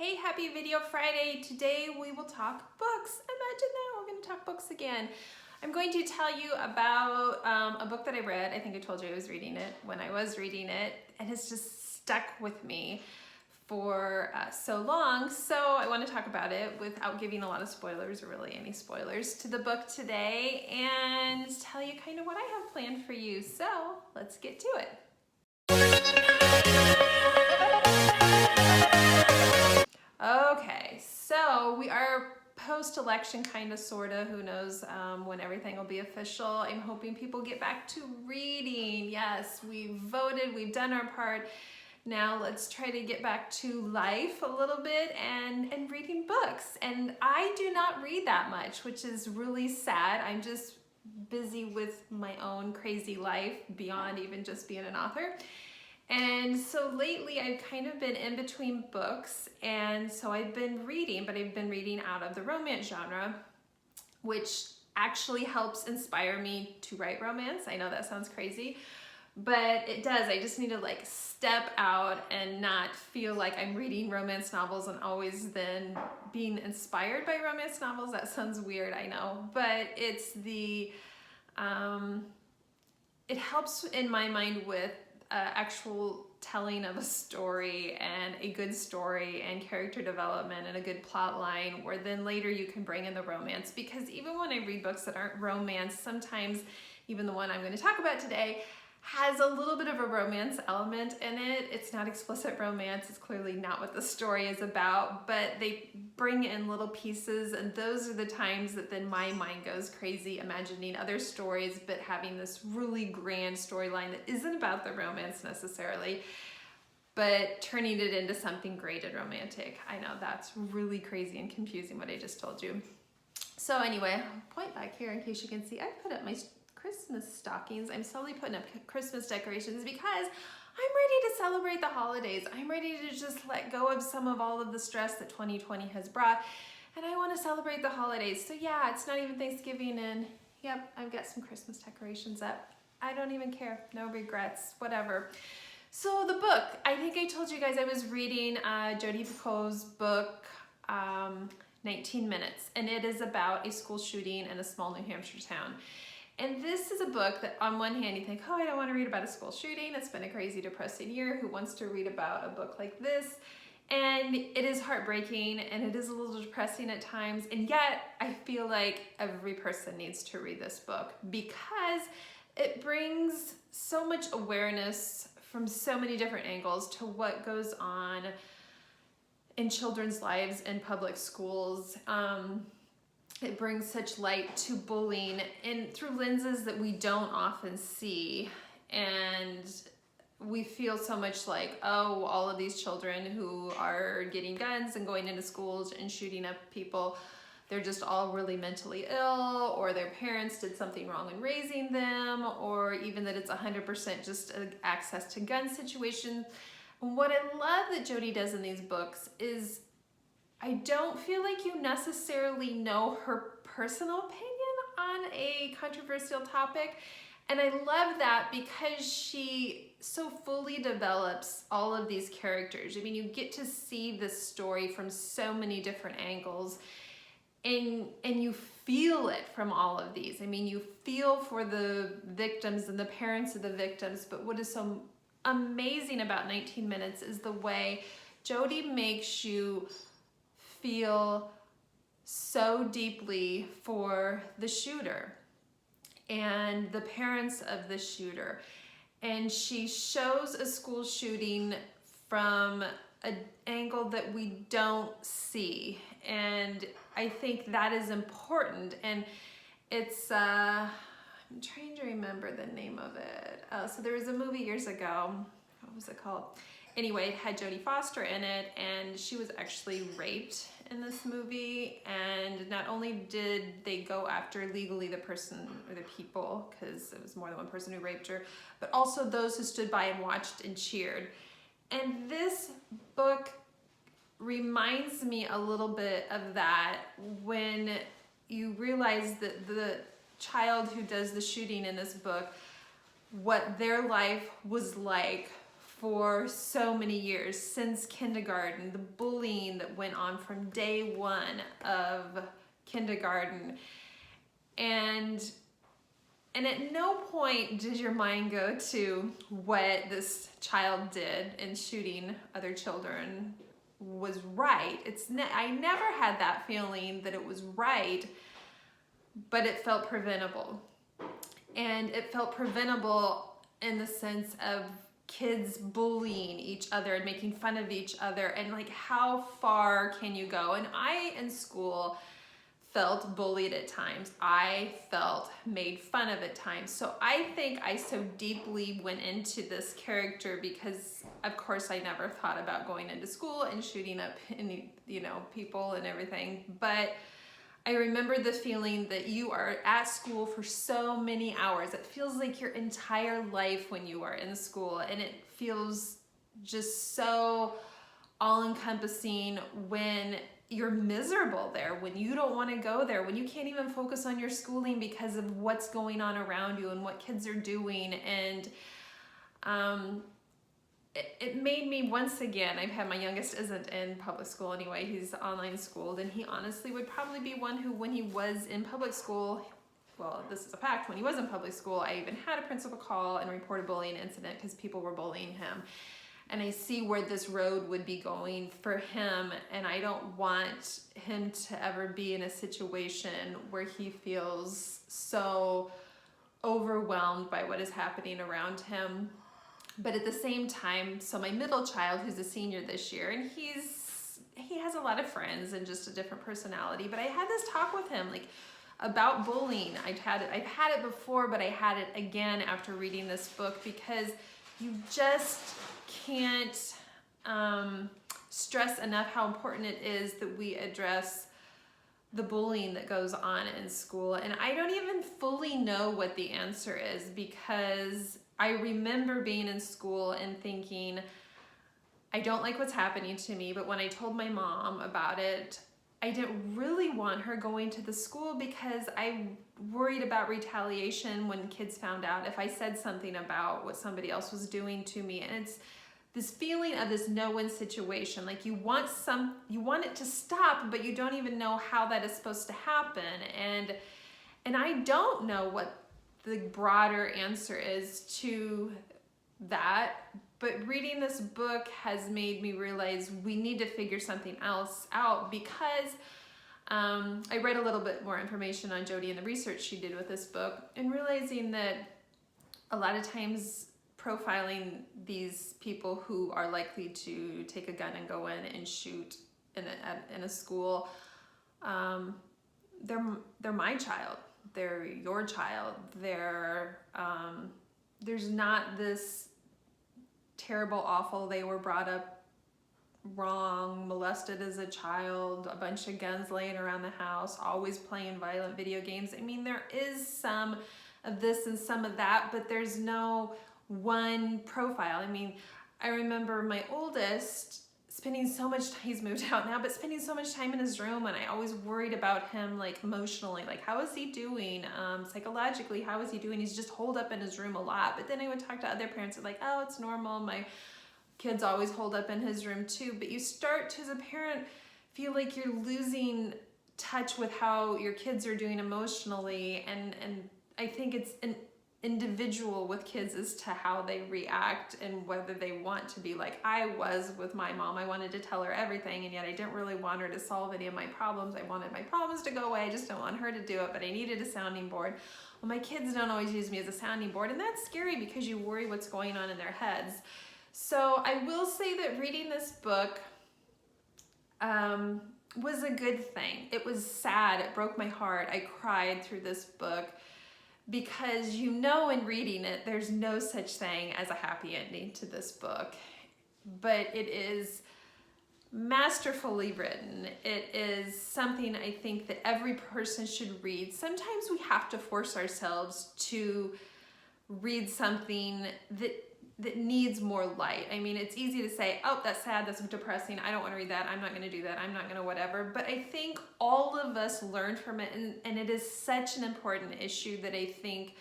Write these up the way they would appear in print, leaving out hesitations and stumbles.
Hey, happy Video Friday. Today we will talk books. Imagine that, we're going to talk books again. I'm going to tell you about a book that I read. I think I told you I was reading it when I was reading it, and it's just stuck with me for so long. So I want to talk about it without giving a lot of spoilers or really any spoilers to the book today, and tell you kind of what I have planned for you. So let's get to it. Okay, so we are post-election, kind of, sort of. Who knows when everything will be official. I'm hoping people get back to reading. Yes, we voted, we've done our part. Now let's try to get back to life a little bit and reading books. And I do not read that much, which is really sad. I'm just busy with my own crazy life beyond even just being an author. And so lately I've kind of been in between books, and so I've been reading, but I've been reading out of the romance genre, which actually helps inspire me to write romance. I know that sounds crazy, but it does. I just need to like step out and not feel like I'm reading romance novels and always then being inspired by romance novels. That sounds weird, I know, but it's the, it helps in my mind with actual telling of a story and a good story and character development and a good plot line, where then later you can bring in the romance. Because even when I read books that aren't romance, sometimes even the one I'm going to talk about today has a little bit of a romance element in it. It's not explicit romance, it's clearly not what the story is about, but they bring in little pieces, and those are the times that then my mind goes crazy imagining other stories, but having this really grand storyline that isn't about the romance necessarily, but turning it into something great and romantic. I know that's really crazy and confusing what I just told you. So anyway, I'll point back here in case you can see. I put up my Christmas stockings. I'm slowly putting up Christmas decorations because I'm ready to celebrate the holidays. I'm ready to just let go of some of all of the stress that 2020 has brought, and I want to celebrate the holidays. So yeah, it's not even Thanksgiving, and yep, I've got some Christmas decorations up. I don't even care. No regrets, whatever. So the book, I think I told you guys I was reading Jodi Picoult's book, 19 Minutes, and it is about a school shooting in a small New Hampshire town. And this is a book that on one hand you think, oh, I don't want to read about a school shooting. It's been a crazy, depressing year. Who wants to read about a book like this? And it is heartbreaking and it is a little depressing at times. And yet I feel like every person needs to read this book because it brings so much awareness from so many different angles to what goes on in children's lives in public schools. It brings such light to bullying and through lenses that we don't often see. And we feel so much like, oh, all of these children who are getting guns and going into schools and shooting up people, they're just all really mentally ill, or their parents did something wrong in raising them, or even that it's 100% just an access to gun situation. What I love that Jodi does in these books is I don't feel like you necessarily know her personal opinion on a controversial topic. And I love that because she so fully develops all of these characters. I mean, you get to see this story from so many different angles, and you feel it from all of these. I mean, you feel for the victims and the parents of the victims, but what is so amazing about 19 Minutes is the way Jodi makes you feel so deeply for the shooter and the parents of the shooter. And she shows a school shooting from an angle that we don't see. And I think that is important. And it's, I'm trying to remember the name of it. So there was a movie years ago. What was it called? Anyway, it had Jodie Foster in it, and she was actually raped in this movie. And not only did they go after legally the person or the people, because it was more than one person who raped her, but also those who stood by and watched and cheered. And this book reminds me a little bit of that, when you realize that the child who does the shooting in this book, what their life was like for so many years, since kindergarten, the bullying that went on from day one of kindergarten. And at no point did your mind go to what this child did in shooting other children was right. I never had that feeling that it was right, but it felt preventable. And it felt preventable in the sense of kids bullying each other and making fun of each other, and like, how far can you go? And I, in school, felt bullied at times. I felt made fun of at times. So I think I so deeply went into this character because, of course, I never thought about going into school and shooting up any, people and everything. But I remember the feeling that you are at school for so many hours. It feels like your entire life when you are in school, and it feels just so all-encompassing when you're miserable there, when you don't want to go there, when you can't even focus on your schooling because of what's going on around you and what kids are doing. And it made me, once again, my youngest isn't in public school anyway, he's online schooled, and he honestly would probably be one who, when he was in public school, well, this is a fact, when he was in public school, I even had a principal call and report a bullying incident because people were bullying him. And I see where this road would be going for him, and I don't want him to ever be in a situation where he feels so overwhelmed by what is happening around him. But at the same time, so my middle child, who's a senior this year, and he has a lot of friends and just a different personality, but I had this talk with him about bullying. I've had it before, but I had it again after reading this book, because you just can't stress enough how important it is that we address the bullying that goes on in school. And I don't even fully know what the answer is, because I remember being in school and thinking, I don't like what's happening to me. But when I told my mom about it, I didn't really want her going to the school because I worried about retaliation when kids found out if I said something about what somebody else was doing to me. And it's this feeling of this no-win situation. Like you want it to stop, but you don't even know how that is supposed to happen. And I don't know what the broader answer is to that, but reading this book has made me realize we need to figure something else out, because I read a little bit more information on Jodi and the research she did with this book, and realizing that a lot of times profiling these people who are likely to take a gun and go in and shoot in a school, they're my child. They're your child. There's not this terrible, awful, they were brought up wrong, molested as a child, a bunch of guns laying around the house, always playing violent video games. I mean, there is some of this and some of that, but there's no one profile. I mean, I remember my oldest spending so much time, he's moved out now, but spending so much time in his room, and I always worried about him, emotionally, how is he doing, psychologically, how is he doing? He's just holed up in his room a lot. But then I would talk to other parents and oh, it's normal, my kid's always holed up in his room too. But you start to, as a parent, feel like you're losing touch with how your kids are doing emotionally, and I think it's an individual with kids as to how they react and whether they want to be like I was with my mom. I wanted to tell her everything, and yet I didn't really want her to solve any of my problems. I wanted my problems to go away. I just don't want her to do it, but I needed a sounding board. Well, my kids don't always use me as a sounding board, and that's scary because you worry what's going on in their heads. So I will say that reading this book was a good thing. It was sad. It broke my heart. I cried through this book, because in reading it, there's no such thing as a happy ending to this book. But it is masterfully written. It is something I think that every person should read. Sometimes we have to force ourselves to read something that needs more light. I mean, it's easy to say, oh, that's sad, that's depressing, I don't want to read that, I'm not going to do that, I'm not going to whatever. But I think all of us learn from it, and it is such an important issue that I think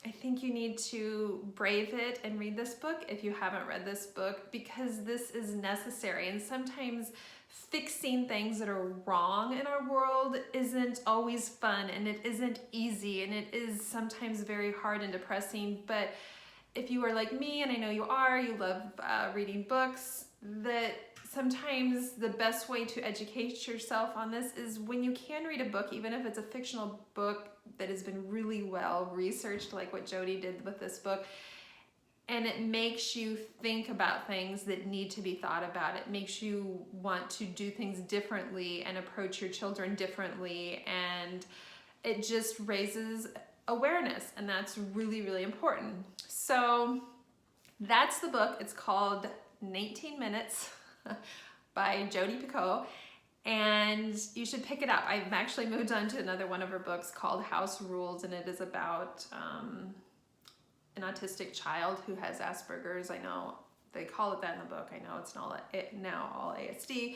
I think you need to brave it and read this book if you haven't read this book, because this is necessary. And sometimes fixing things that are wrong in our world isn't always fun, and it isn't easy, and it is sometimes very hard and depressing. But if you are like me, and I know you are, you love reading books, that sometimes the best way to educate yourself on this is when you can read a book, even if it's a fictional book that has been really well researched, like what Jodi did with this book, and it makes you think about things that need to be thought about. It makes you want to do things differently and approach your children differently, and it just raises awareness, and that's really, really important. So that's the book. It's called 19 Minutes by Jodi Picoult, and you should pick it up. I've actually moved on to another one of her books called House Rules, and it is about an autistic child who has Asperger's. I know they call it that in the book. I know it's not now all ASD,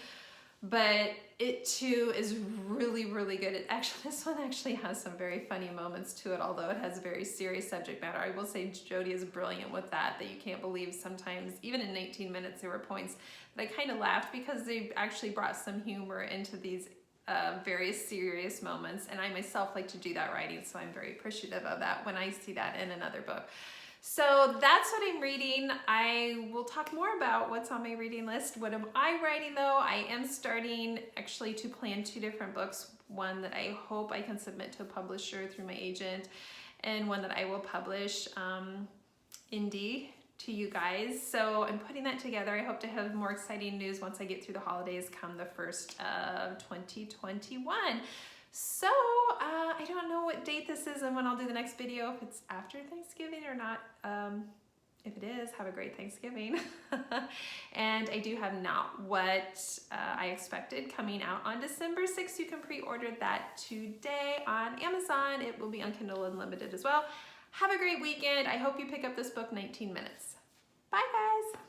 but it too is really, really good. This one actually has some very funny moments to it, although it has a very serious subject matter. I will say Jodi is brilliant with that you can't believe sometimes. Even in 19 minutes, there were points that I kind of laughed because they actually brought some humor into these very serious moments. And I myself like to do that writing, so I'm very appreciative of that when I see that in another book. So that's what I'm reading. I will talk more about what's on my reading list. What am I writing though? I am starting actually to plan 2 different books. One that I hope I can submit to a publisher through my agent, and one that I will publish indie to you guys. So I'm putting that together. I hope to have more exciting news once I get through the holidays come the 1st of 2021. So I don't know what date this is and when I'll do the next video, if it's after Thanksgiving or not. If it is, have a great Thanksgiving. And I do have Not What I Expected coming out on December 6th. You can pre-order that today on Amazon. It will be on Kindle Unlimited as well. Have a great weekend. I hope you pick up this book, 19 Minutes. Bye guys.